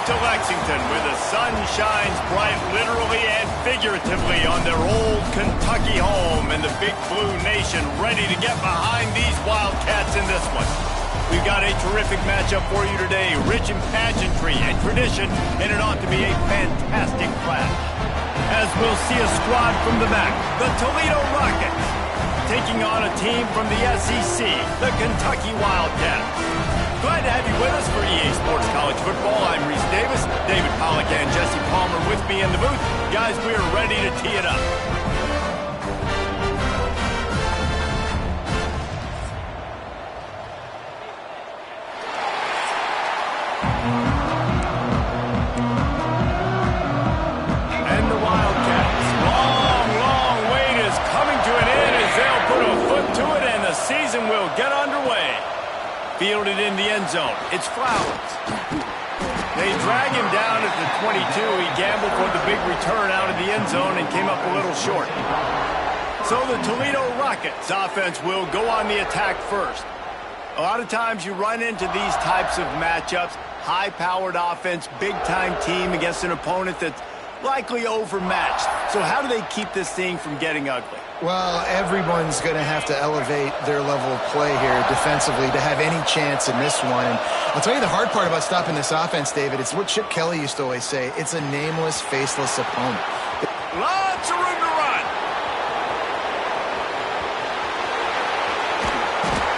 to Lexington, where the sun shines bright literally and figuratively on their old Kentucky home, and the Big Blue Nation ready to get behind these Wildcats in this one. We've got a terrific matchup for you today, rich in pageantry and tradition, and it ought to be a fantastic clash. As we'll see a squad from the back, the Toledo Rockets, taking on a team from the SEC, the Kentucky Wildcats. Glad to have you with us for EA Sports College Football. I'm Reese Davis, David Pollack and Jesse Palmer with me in the booth. Guys, we are ready to tee it up. And the Wildcats, long wait is coming to an end as they'll put a foot to it and the season will get underway. Fielded in the end zone. It's Flowers. They drag him down at the 22. He gambled for the big return out of the end zone and came up a little short. So the Toledo Rockets offense will go on the attack first. A lot of times you run into these types of matchups. High-powered offense, big-time team against an opponent that's likely overmatched. So how do they keep this thing from getting ugly? Well, everyone's going to have to elevate their level of play here defensively to have any chance in this one. And I'll tell you the hard part about stopping this offense, David, it's what Chip Kelly used to always say. It's a nameless, faceless opponent. Lots of room to run.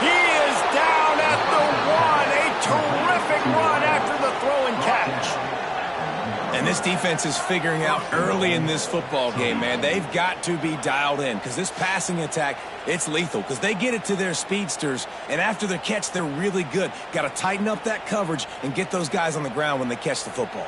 He is down at the 1. A terrific run after the throw and catch. And this defense is figuring out early in this football game, man. They've got to be dialed in because this passing attack, it's lethal because they get it to their speedsters, and after the catch, they're really good. Got to tighten up that coverage and get those guys on the ground when they catch the football.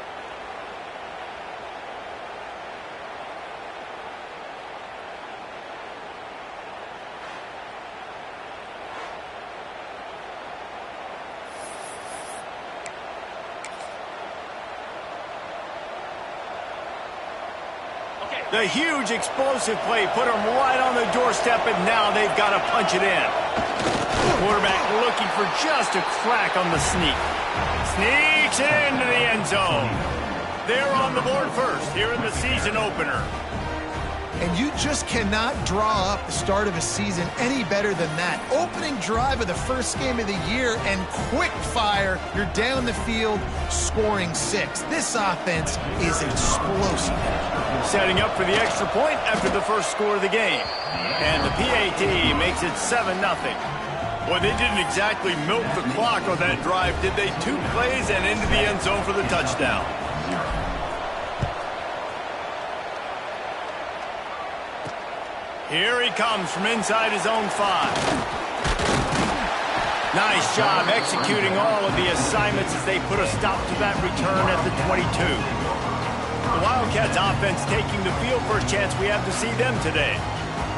The huge explosive play put them right on the doorstep, and now they've got to punch it in. Quarterback looking for just a crack on the sneak. Sneaks it into the end zone. They're on the board first here in the season opener. And you just cannot draw up the start of a season any better than that. Opening drive of the first game of the year and quick fire. You're down the field scoring 6. This offense is explosive. Setting up for the extra point after the first score of the game. And the PAT makes it 7-0. Boy, they didn't exactly milk the clock on that drive, did they? 2 plays and into the end zone for the touchdown. Here he comes from inside his own 5. Nice job executing all of the assignments as they put a stop to that return at the 22. The Wildcats offense taking the field. First chance we have to see them today.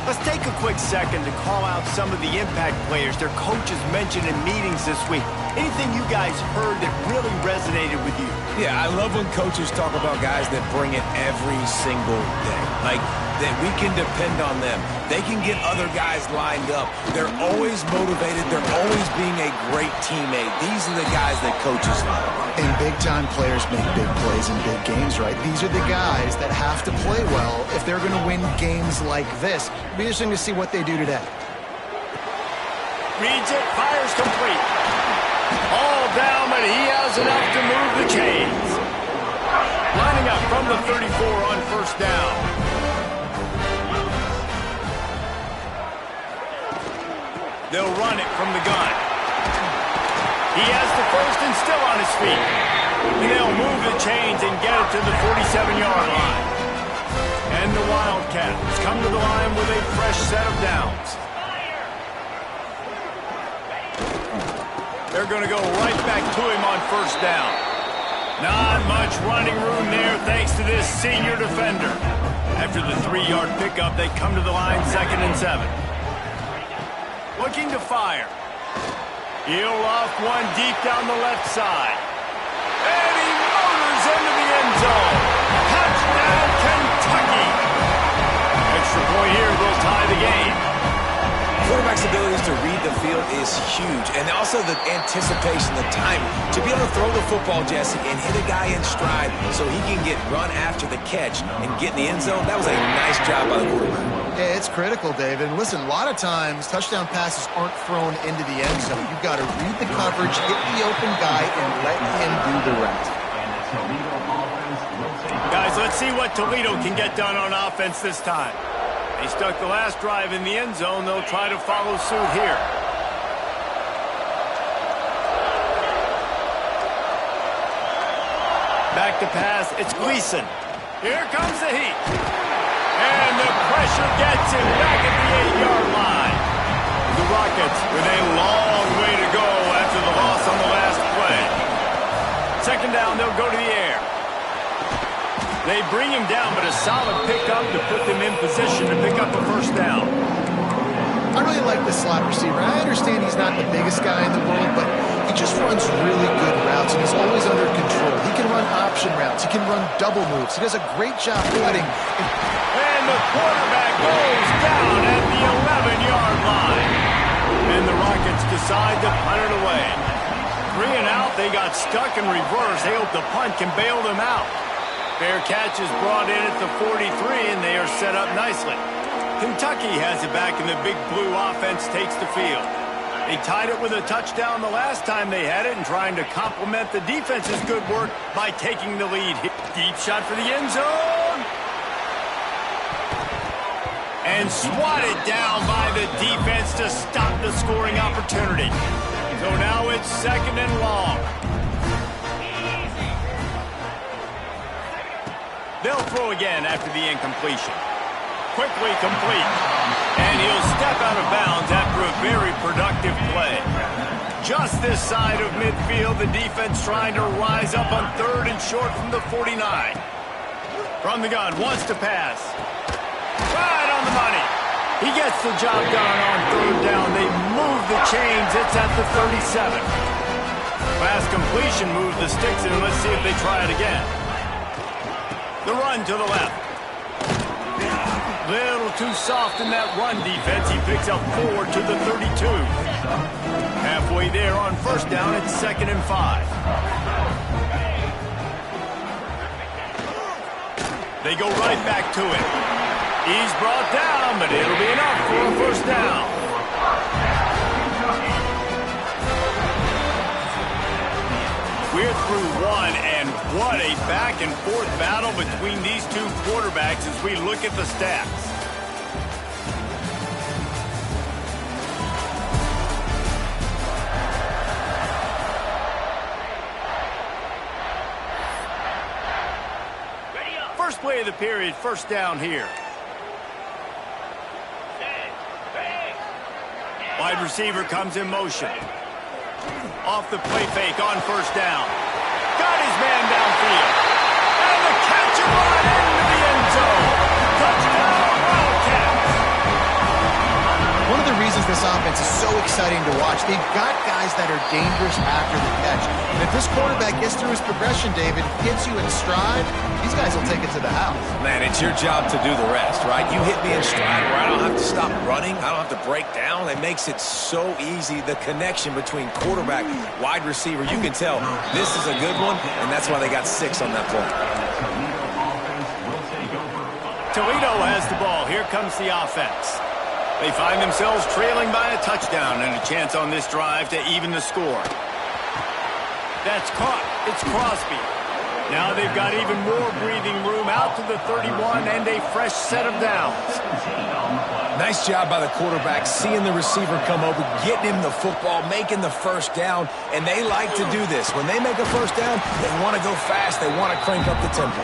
Let's take a quick second to call out some of the impact players their coaches mentioned in meetings this week. Anything you guys heard that really resonated with you? Yeah, I love when coaches talk about guys that bring it every single day. Like, that we can depend on them. They can get other guys lined up. They're always motivated. They're always being a great teammate. These are the guys that coaches love. And big-time players make big plays in big games, right? These are the guys that have to play well if they're going to win games like this. It'll be interesting to see what they do today. Reads it, fires complete. All down, but he has enough to move the chains. Lining up from the 34 on first down. They'll run it from the gun. He has the first and still on his feet. And they'll move the chains and get it to the 47-yard line. And the Wildcats come to the line with a fresh set of downs. They're going to go right back to him on first down. Not much running room there thanks to this senior defender. After the 3-yard pickup, they come to the line 2nd and 7. Looking to fire. He'll off one deep down the left side. And he motors into the end zone. Touchdown, Kentucky. Extra point here will tie the game. Quarterbacks have abilities to read the field is huge. And also the anticipation, the timing. To be able to throw the football, Jesse, and hit a guy in stride so he can get run after the catch and get in the end zone, that was a nice job by the quarterback. Yeah, it's critical, David. And listen, a lot of times touchdown passes aren't thrown into the end zone. You've got to read the coverage, hit the open guy, and let him do the rest. Guys, let's see what Toledo can get done on offense this time. They stuck the last drive in the end zone. They'll try to follow suit here. Back to pass. It's Gleason. Here comes the heat. And the pressure gets him back at the 8-yard line. The Rockets with a long way to go after the loss on the last play. Second down, they'll go to the air. They bring him down, but a solid pickup to put them in position to pick up a first down. I really like this slot receiver. I understand he's not the biggest guy in the world, but he just runs really good routes, and he's always under control. He can run option routes. He can run double moves. He does a great job cutting. And the quarterback goes down at the 11-yard line. And the Rockets decide to punt it away. 3 and out, they got stuck in reverse. They hope the punt can bail them out. Fair catch is brought in at the 43, and they are set up nicely. Kentucky has it back, and the Big Blue offense takes the field. They tied it with a touchdown the last time they had it and trying to complement the defense's good work by taking the lead. Deep shot for the end zone. And swatted down by the defense to stop the scoring opportunity. So now it's second and long. They'll throw again after the incompletion. Quickly complete. And he'll step out of bounds after a very productive play. Just this side of midfield, the defense trying to rise up on 3rd and short from the 49. From the gun, wants to pass. Right on the money. He gets the job done on 3rd down. They move the chains. It's at the 37. Fast completion moves the sticks in. Let's see if they try it again. The run to the left. Little too soft in that run defense. He picks up 4 to the 32. Halfway there on first down, it's 2nd and 5. They go right back to it. He's brought down, but it'll be enough for a first down. We're through one, and what a back-and-forth battle between these two quarterbacks as we look at the stats. First play of the period, first down here. Wide receiver comes in motion. Off the play fake on first down. Got his man downfield. And the catch and run into the end zone. Touchdown, Wildcats. One of the reasons this offense is so exciting to watch, they've got guys that are dangerous after the catch. And if this quarterback gets through his progression, David, hits you in stride, these guys will take it to the house. Man, it's your job to do the rest, right? You hit me in stride where I don't have to stop running. I don't have to break down. It makes it so easy. The connection between quarterback, wide receiver, you can tell this is a good one, and that's why they got 6 on that play. Toledo has the ball. Here comes the offense. They find themselves trailing by a touchdown and a chance on this drive to even the score. That's caught. It's Crosby. Now they've got even more breathing room out to the 31 and a fresh set of downs. Nice job by the quarterback, seeing the receiver come over, getting him the football, making the first down, and they like to do this. When they make a first down, they want to go fast. They want to crank up the tempo.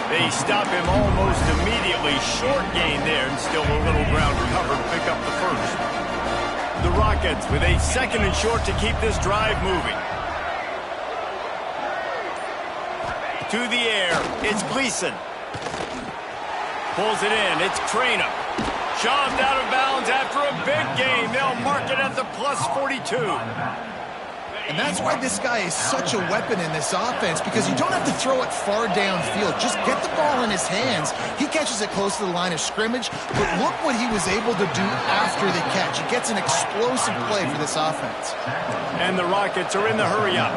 They stop him almost immediately. Short gain there, and still a little ground to cover to pick up the first. The Rockets with a 2nd and short to keep this drive moving. To the air, it's Gleason. Pulls it in, it's Traynor. Shoved out of bounds after a big gain. They'll mark it at the +42. And that's why this guy is such a weapon in this offense, because you don't have to throw it far downfield. Just get the ball in his hands. He catches it close to the line of scrimmage, but look what he was able to do after the catch. He gets an explosive play for this offense. And the Rockets are in the hurry-up.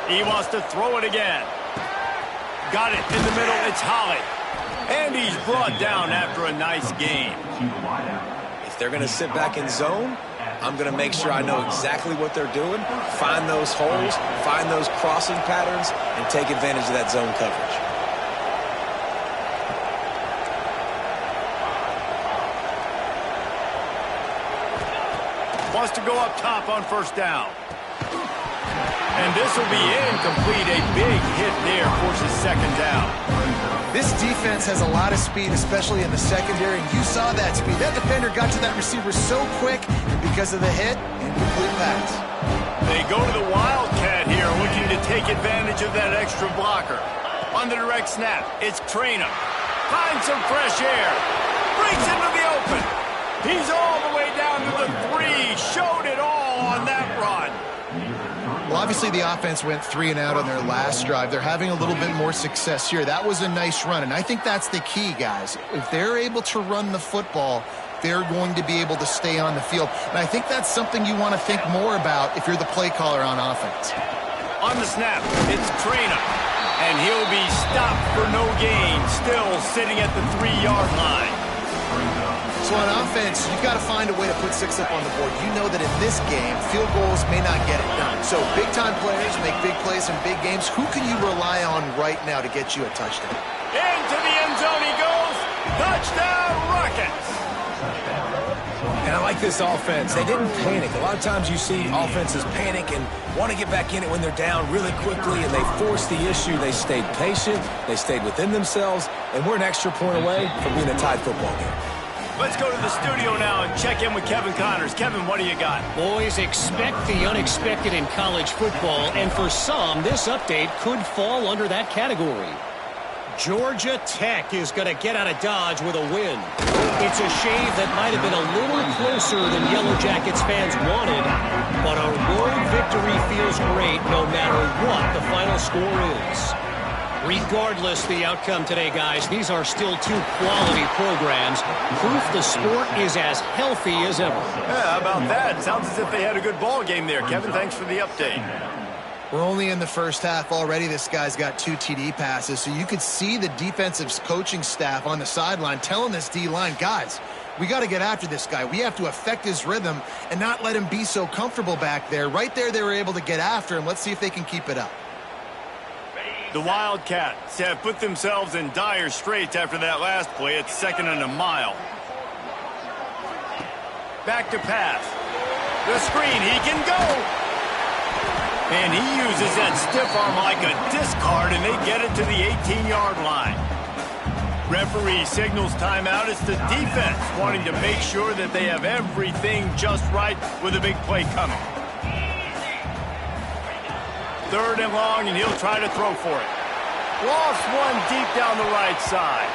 He wants to throw it again. Got it in the middle. It's Holly. And he's brought down after a nice game. If they're going to sit back in zone, I'm going to make sure I know exactly what they're doing, find those holes, find those crossing patterns, and take advantage of that zone coverage. Wants to go up top on first down. And this will be incomplete. A big hit there, forces second down. This defense has a lot of speed, especially in the secondary, and you saw that speed. That defender got to that receiver so quick, and because of the hit, incomplete pass. They go to the Wildcat here, looking to take advantage of that extra blocker. On the direct snap, it's Traynham. Finds some fresh air. Breaks into the open. He's all the way down to the 3. Showed it all on that run. Well, obviously the offense went 3 and out on their last drive. They're having a little bit more success here. That was a nice run, and I think that's the key, guys. If they're able to run the football, they're going to be able to stay on the field. And I think that's something you want to think more about if you're the play caller on offense. On the snap, it's Traynham, and he'll be stopped for no gain, still sitting at the 3-yard line. So on offense, you've got to find a way to put 6 up on the board. You know that in this game, field goals may not get it done. So big-time players make big plays in big games. Who can you rely on right now to get you a touchdown? Into the end zone he goes. Touchdown, Rockets. And I like this offense. They didn't panic. A lot of times you see offenses panic and want to get back in it when they're down really quickly, and they force the issue. They stayed patient. They stayed within themselves, and we're an extra point away from being a tied football game. Let's go to the studio now and check in with Kevin Connors. Kevin, what do you got? Boys, expect the unexpected in college football, and for some, this update could fall under that category. Georgia Tech is going to get out of Dodge with a win. It's a shave that might have been a little closer than Yellow Jackets fans wanted, but a road victory feels great no matter what the final score is. Regardless the outcome today, guys, these are still 2 quality programs. Proof the sport is as healthy as ever. Yeah, how about that? Sounds as if they had a good ball game there. Kevin, thanks for the update. We're only in the first half already. This guy's got 2 TD passes, so you could see the defensive coaching staff on the sideline telling this D-line, guys, we got to get after this guy. We have to affect his rhythm and not let him be so comfortable back there. Right there, they were able to get after him. Let's see if they can keep it up. The Wildcats have put themselves in dire straits after that last play. It's 2nd and a mile. Back to pass. The screen, he can go. And he uses that stiff arm like a discard, and they get it to the 18-yard line. Referee signals timeout. It's the defense wanting to make sure that they have everything just right with a big play coming. 3rd and long, and he'll try to throw for it. Lost one deep down the right side.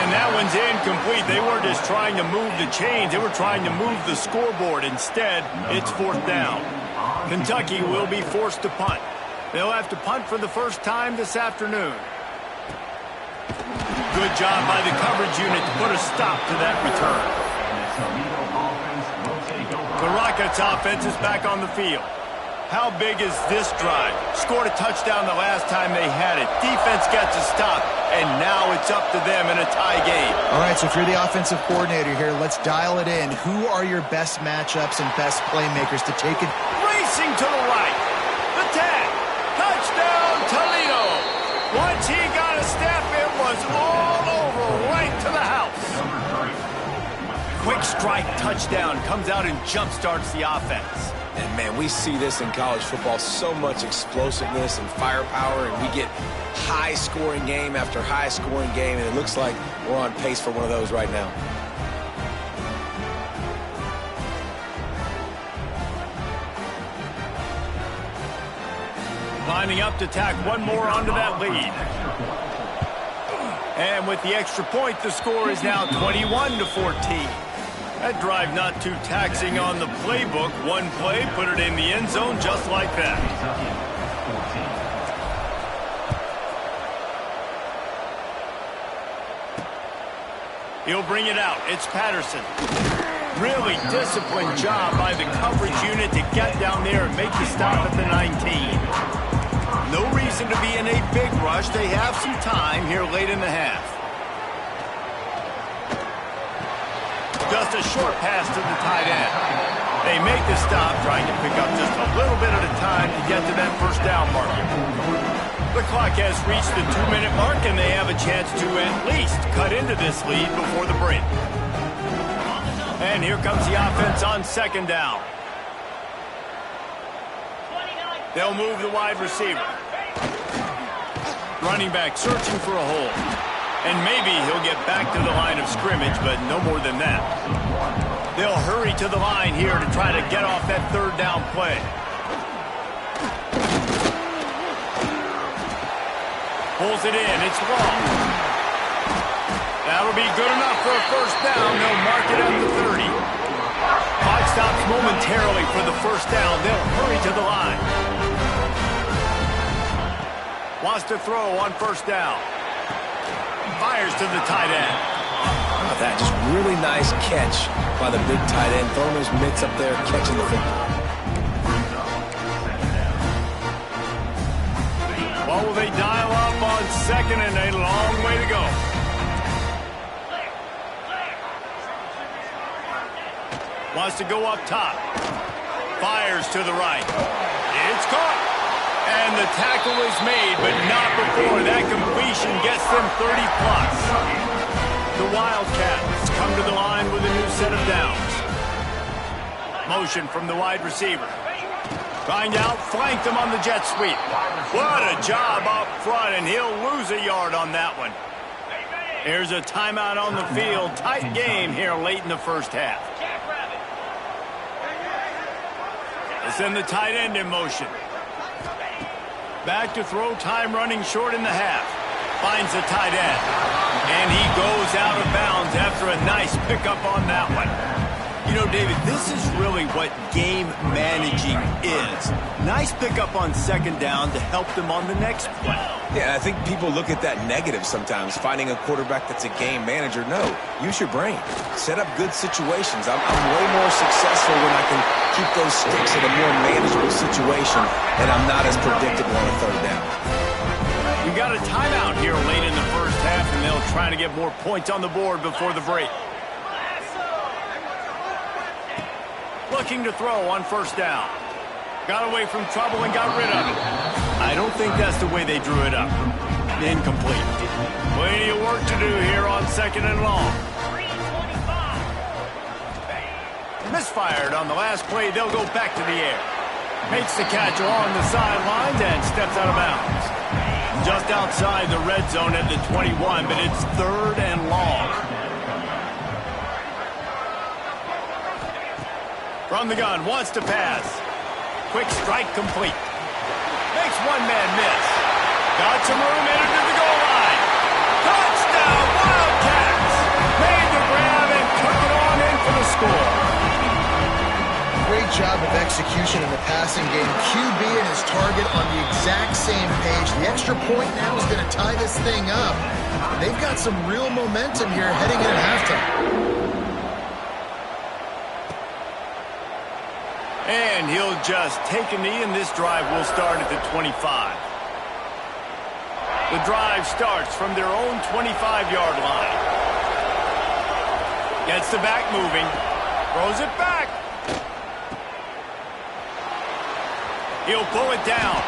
And that one's incomplete. They weren't just trying to move the chains. They were trying to move the scoreboard. Instead, it's 4th down. Kentucky will be forced to punt. They'll have to punt for the first time this afternoon. Good job by the coverage unit to put a stop to that return. The Rockets offense is back on the field. How big is this drive? Scored a touchdown the last time they had it. Defense gets a stop, and now it's up to them in a tie game. All right, so if you're the offensive coordinator here, let's dial it in. Who are your best matchups and best playmakers to take it? Racing to the right. The tag. Touchdown, Toledo. Once he got a step, it was all over, right to the house. Quick strike touchdown comes out and jump-starts the offense. And, man, we see this in college football, so much explosiveness and firepower, and we get high-scoring game after high-scoring game, and it looks like we're on pace for one of those right now. Lining up to tack one more onto that lead. And with the extra point, the score is now 21-14. That drive not too taxing on the playbook. One play, put it in the end zone just like that. He'll bring it out. It's Patterson. Really disciplined job by the coverage unit to get down there and make the stop at the 19. No reason to be in a big rush. They have some time here late in the half. Just a short pass to the tight end. They make the stop, trying to pick up just a little bit at a time to get to that first down marker. The clock has reached the 2-minute mark, and they have a chance to at least cut into this lead before the break. And here comes the offense on second down. They'll move the wide receiver. Running back searching for a hole. And maybe he'll get back to the line of scrimmage, but no more than that. They'll hurry to the line here to try to get off that third down play. Pulls it in. It's long. That'll be good enough for a first down. They'll mark it at the 30. Clock stops momentarily for the first down. They'll hurry to the line. Wants to throw on first down. Fires to the tight end. Oh, that just really nice catch by the big tight end. Throwing his mitts up there, catching the football. What will they dial up on second and a long way to go? Wants to go up top. Fires to the right. It's caught. And the tackle is made, but not before that completion gets them 30-plus. The Wildcats come to the line with a new set of downs. Motion from the wide receiver. Trying to outflank them on the jet sweep. What a job up front, and he'll lose a yard on that one. Here's a timeout on the field. Tight game here late in the first half. They send the tight end in motion. Back to throw, time running short in the half. Finds the tight end. And he goes out of bounds after a nice pickup on that one. You know, David, this is really what game managing is. Nice pickup on second down to help them on the next play. Yeah, I think people look at that negative sometimes, finding a quarterback that's a game manager. No, use your brain. Set up good situations. I'm way more successful when I can keep those sticks in a more manageable situation, and I'm not as predictable on a third down. We got a timeout here late in the first half, and they'll try to get more points on the board before the break. Looking to throw on first down. Got away from trouble and got rid of it. I don't think that's the way they drew it up. Incomplete. Plenty of work to do here on second and long. Misfired on the last play. They'll go back to the air. Makes the catch along the sidelines and steps out of bounds. Just outside the red zone at the 21, but it's third and long. From the gun, wants to pass. Quick strike complete. Makes one man miss. Got some room, entered to the goal line. Touchdown, Wildcats! Made the grab and took it on in for the score. Great job of execution in the passing game. QB and his target on the exact same page. The extra point now is going to tie this thing up. They've got some real momentum here heading into halftime. And he'll just take a knee, and this drive will start at the 25. The drive starts from their own 25-yard line. Gets the back moving. Throws it back. He'll pull it down.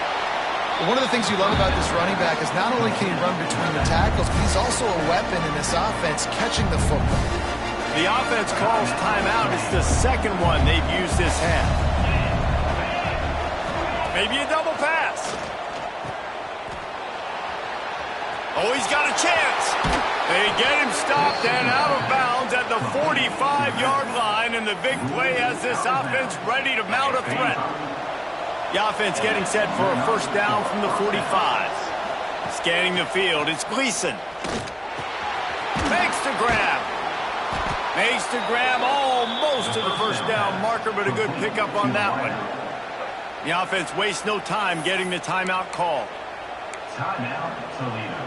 One of the things you love about this running back is not only can he run between the tackles, but he's also a weapon in this offense catching the football. The offense calls timeout. It's the second one they've used this half. Maybe a double pass. Oh, he's got a chance. They get him stopped and out of bounds at the 45-yard line, and the big play has this offense ready to mount a threat. The offense getting set for a first down from the 45. Scanning the field, it's Gleason. Makes the grab almost to the first down marker, but a good pickup on that one. The offense wastes no time getting the timeout call. Timeout, Toledo.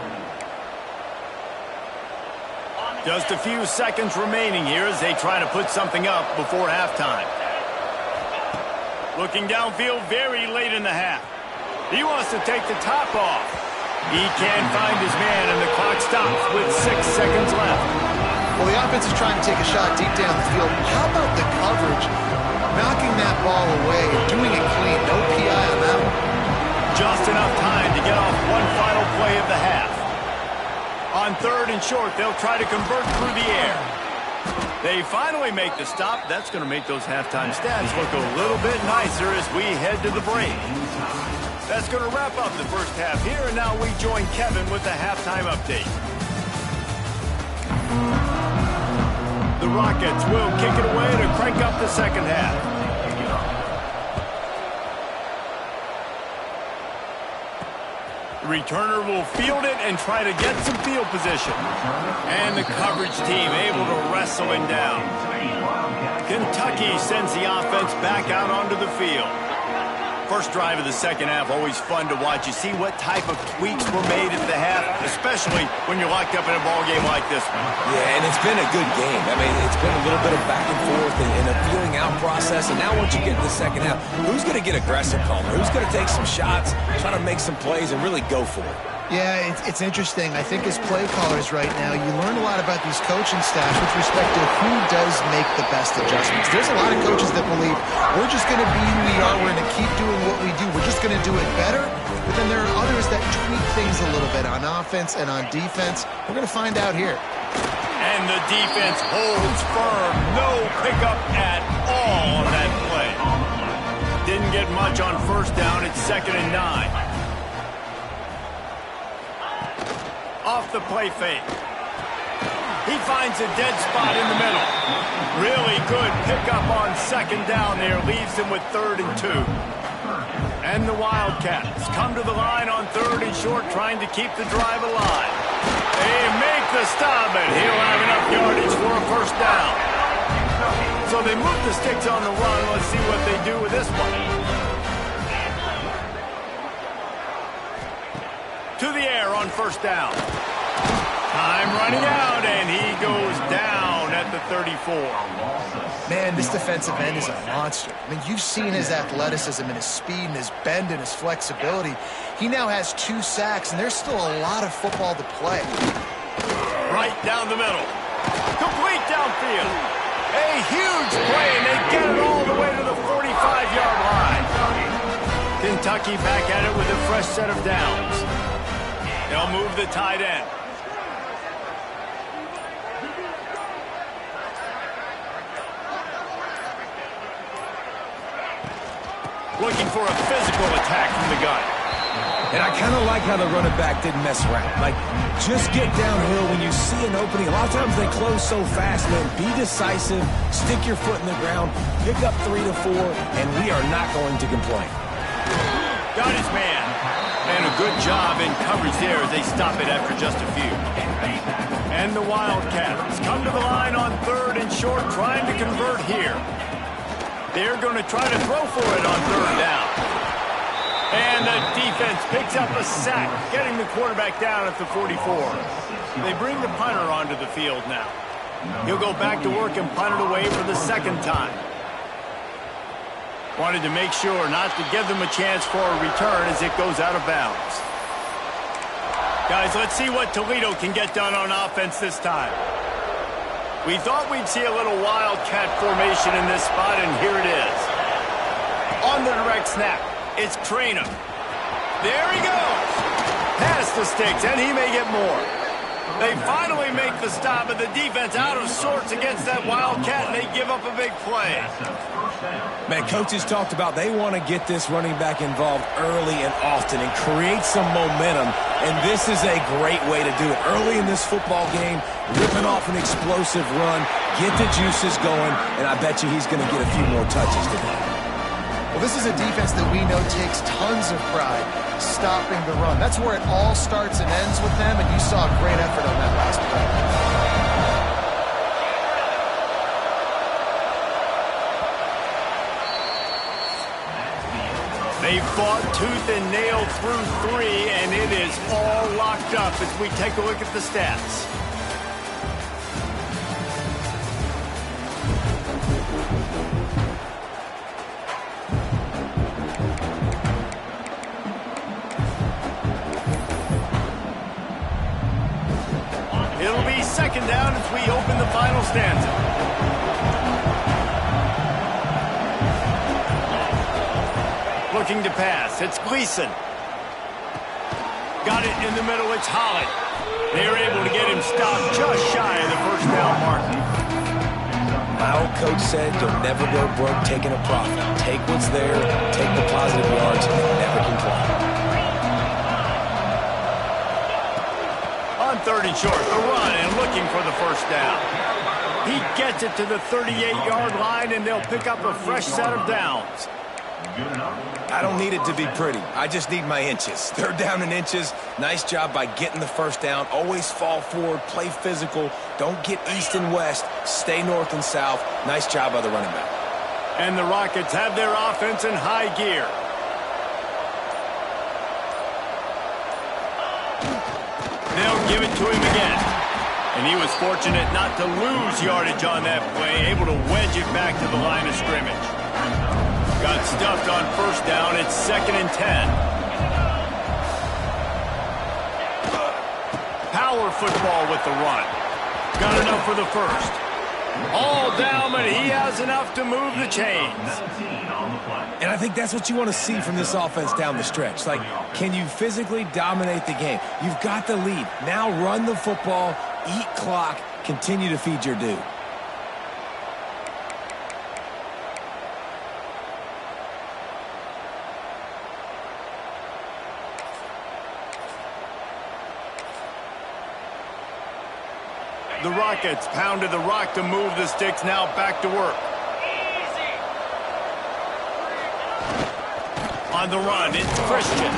Just a few seconds remaining here as they try to put something up before halftime. Looking downfield very late in the half. He wants to take the top off. He can't find his man, and the clock stops with 6 seconds left. Well, the offense is trying to take a shot deep down the field. How about the coverage? Knocking that ball away and doing it clean. No PI on that one. Just enough time to get off one final play of the half. On 3rd and short, they'll try to convert through the air. They finally make the stop. That's going to make those halftime stats look a little bit nicer as we head to the break. That's going to wrap up the first half here, and now we join Kevin with the halftime update. The Rockets will kick it away to crank up the second half. The returner will field it and try to get some field position. And the coverage team able to wrestle him down. Kentucky sends the offense back out onto the field. First drive of the second half, always fun to watch. You see what type of tweaks were made at the half, especially when you're locked up in a ball game like this one. Yeah, and it's been a good game. I mean, it's been a little bit of back and forth and a feeling out process. And now once you get to the second half, who's going to get aggressive, Palmer? Who's going to take some shots, try to make some plays, and really go for it? Yeah, it's interesting. I think as play callers right now, you learn a lot about these coaching staffs with respect to who does make the best adjustments. There's a lot of coaches that believe we're just going to be who we are. We're going to keep doing what we do. We're just going to do it better. But then there are others that tweak things a little bit on offense and on defense. We're going to find out here. And the defense holds firm. No pickup at all on that play. Didn't get much on first down. It's 2nd and 9. Off the play fake. He finds a dead spot in the middle. Really good pickup on 2nd down there. Leaves him with 3rd and 2. And the Wildcats come to the line on 3rd and short, trying to keep the drive alive. They make the stop, and he'll have enough yardage for a first down. So they move the sticks on the run. Let's see what they do with this one. To the air on first down. Time running out, and he goes down at the 34. Man, this defensive end is a monster. I mean, you've seen his athleticism and his speed and his bend and his flexibility. He now has 2 sacks, and there's still a lot of football to play. Right down the middle. Complete downfield. A huge play, and they get it all the way to the 45-yard line. Kentucky back at it with a fresh set of downs. They'll move the tight end. Looking for a physical attack from the gun. And I kind of like how the running back didn't mess around. Like, just get downhill when you see an opening. A lot of times they close so fast, man. Be decisive, stick your foot in the ground, pick up 3 to 4, and we are not going to complain. Got his man. And a good job in coverage there as they stop it after just a few. And the Wildcats come to the line on 3rd and short, trying to convert here. They're going to try to throw for it on 3rd down. And the defense picks up a sack, getting the quarterback down at the 44. They bring the punter onto the field now. He'll go back to work and punt it away for the 2nd time. Wanted to make sure not to give them a chance for a return as it goes out of bounds. Guys, let's see what Toledo can get done on offense this time. We thought we'd see a little Wildcat formation in this spot, and here it is. On the direct snap, it's Traynham. There he goes. Past the sticks, and he may get more. They finally make the stop, but the defense out of sorts against that Wildcat, and they give up a big play. Man, coaches talked about they want to get this running back involved early and often and create some momentum, and this is a great way to do it. Early in this football game, ripping off an explosive run, get the juices going, and I bet you he's going to get a few more touches today. Well, this is a defense that we know takes tons of pride stopping the run. That's where it all starts and ends with them, and you saw a great effort on that last play. They fought tooth and nail through 3, and it is all locked up as we take a look at the stats. It'll be second down as we open the final stanza. Looking to pass. It's Gleason. Got it in the middle. It's Holland. They're able to get him stopped just shy of the first down mark. My old coach said you'll never go broke taking a profit. Take what's there, take the positive yards, and never complain. On 3rd and short, the run and looking for the first down. He gets it to the 38-yard line, and they'll pick up a fresh set of downs. I don't need it to be pretty. I just need my inches. 3rd down in inches. Nice job by getting the first down. Always fall forward, play physical. Don't get east and west. Stay north and south. Nice job by the running back. And the Rockets have their offense in high gear. They'll give it to him again. And he was fortunate not to lose yardage on that play, able to wedge it back to the line of scrimmage. Got stuffed on first down. It's 2nd and 10. Power football with the run. Got enough for the first. All down, but he has enough to move the chains. And I think that's what you want to see from this offense down the stretch. Like, can you physically dominate the game? You've got the lead. Now run the football, eat clock, continue to feed your dude. The Rockets pounded the rock to move the sticks, now back to work. On the run, it's Christian.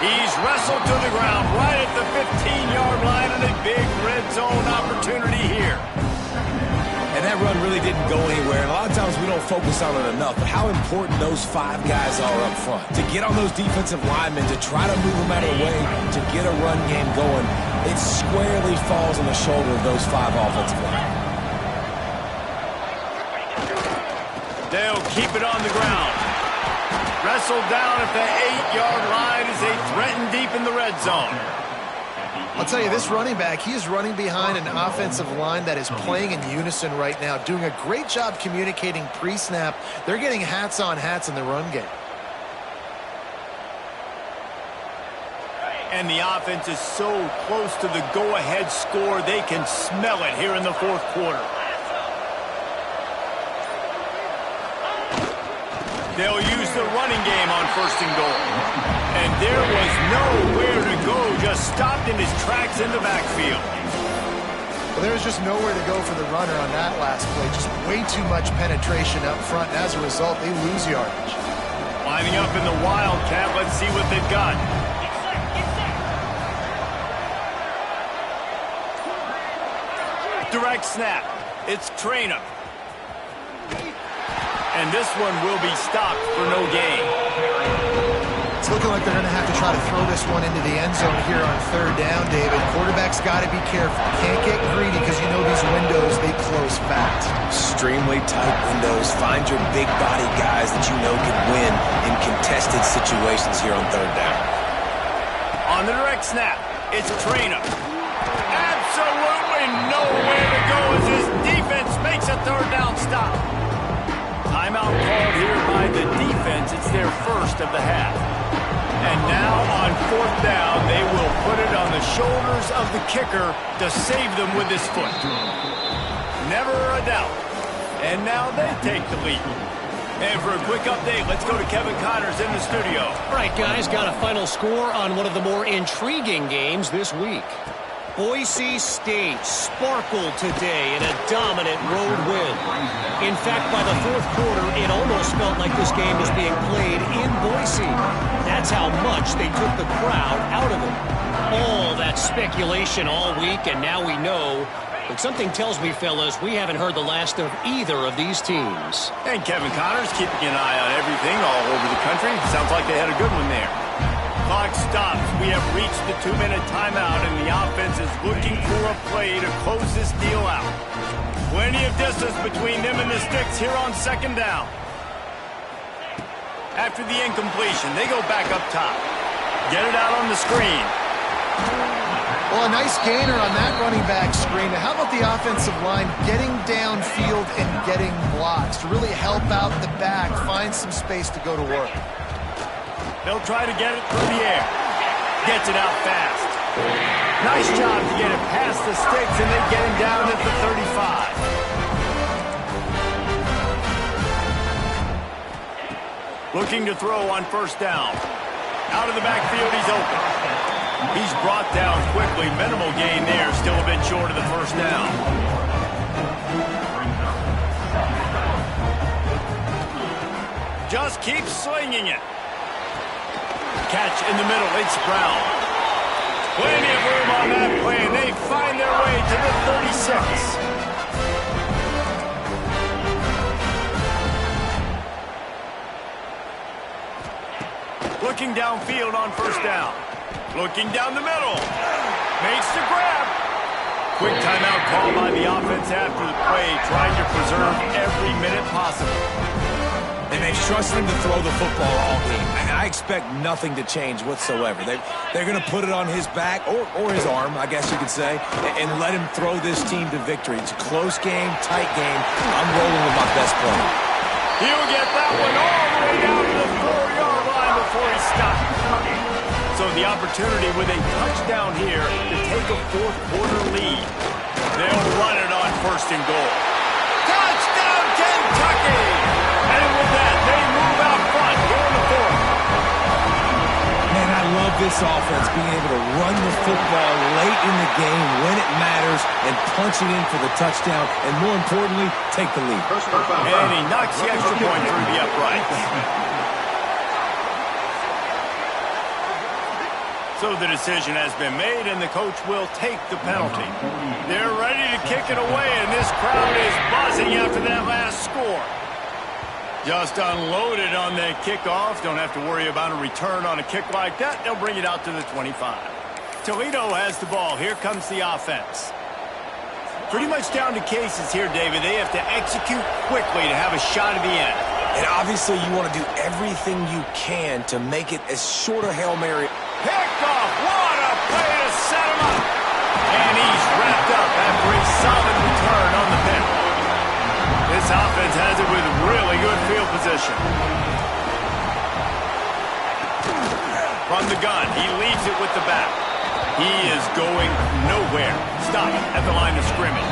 He's wrestled to the ground right at the 15-yard line, and a big red zone opportunity here. And that run really didn't go anywhere. And a lot of times we don't focus on it enough, but how important those 5 guys are up front. To get on those defensive linemen, to try to move them out of the way, to get a run game going, it squarely falls on the shoulder of those 5 offensive linemen. They'll keep it on the ground. Wrestled down at the 8-yard line as they threaten deep in the red zone. I'll tell you, this running back, he is running behind an offensive line that is playing in unison right now, doing a great job communicating pre-snap. They're getting hats on hats in the run game. And the offense is so close to the go-ahead score, they can smell it here in the 4th quarter. They'll use the running game on 1st and goal. And there was nowhere to go, just stopped in his tracks in the backfield. Well, there was just nowhere to go for the runner on that last play. Just way too much penetration up front. And as a result, they lose yardage. Lining up in the Wildcat, let's see what they've got. Direct snap. It's Traynor. And this one will be stopped for no gain. It's looking like they're going to have to try to throw this one into the end zone here on 3rd down, David. Quarterback's got to be careful. Can't get greedy because you know these windows, they close fast. Extremely tight windows. Find your big body guys that you know can win in contested situations here on 3rd down. On the direct snap, it's Traynor. Absolutely nowhere to go as his defense makes a 3rd down stop. Timeout called here by the defense. It's their first of the half. And now on 4th down, they will put it on the shoulders of the kicker to save them with his foot. Never a doubt. And now they take the lead. And for a quick update, let's go to Kevin Connors in the studio. All right, guys, got a final score on one of the more intriguing games this week. Boise State sparkled today in a dominant road win. In fact, by the 4th quarter, it almost felt like this game was being played in Boise. That's how much they took the crowd out of it. All that speculation all week, and now we know Look, something tells me, fellas, we haven't heard the last of either of these teams. And Kevin Connors keeping an eye on everything all over the country. Sounds like they had a good one there. Clock stops. We have reached the 2-minute timeout, and the offense is looking for a play to close this deal out. Plenty of distance between them and the sticks here on second down. After the incompletion, they go back up top. Get it out on the screen. Well, a nice gainer on that running back screen. How about the offensive line getting downfield and getting blocks to really help out the back, find some space to go to work? They'll try to get it through the air. Gets it out fast. Nice job to get it past the sticks, and they get him down at the 35. Looking to throw on first down. Out of the backfield, he's open. He's brought down quickly. Minimal gain there. Still a bit short of the first down. Just keep slinging it. Catch in the middle. It's Brown. Plenty of room on that play, and they find their way to the 36. Looking downfield on first down. Looking down the middle. Makes the grab. Quick timeout call by the offense after the play, trying to preserve every minute possible. And they've trusted him to throw the football all game. And I expect nothing to change whatsoever. They're going to put it on his back, or his arm, I guess you could say, and let him throw this team to victory. It's a close game, tight game. I'm rolling with my best player. He'll get that one all the way down to the 4-yard line before he stops. So the opportunity with a touchdown here to take a fourth-quarter lead. They'll run it on first and goal. Touchdown, Kentucky! And with that, they move out front here in the fourth. Man, I love this offense, being able to run the football late in the game when it matters and punch it in for the touchdown, and more importantly, take the lead. And he knocks the extra point through the uprights. So the decision has been made, and the coach will take the penalty. They're ready to kick it away, and this crowd is buzzing after that last score. Just unloaded on that kickoff. Don't have to worry about a return on a kick like that. They'll bring it out to the 25. Toledo has the ball. Here comes the offense. Pretty much down to cases here, David. They have to execute quickly to have a shot at the end. And obviously you want to do everything you can to make it as short a Hail Mary. Picked off. What a play to set him up. And he's wrapped up after a solid return on the pick. This offense has it with really good field position. From the gun, he leads it with the back. He is going nowhere. Stop at the line of scrimmage.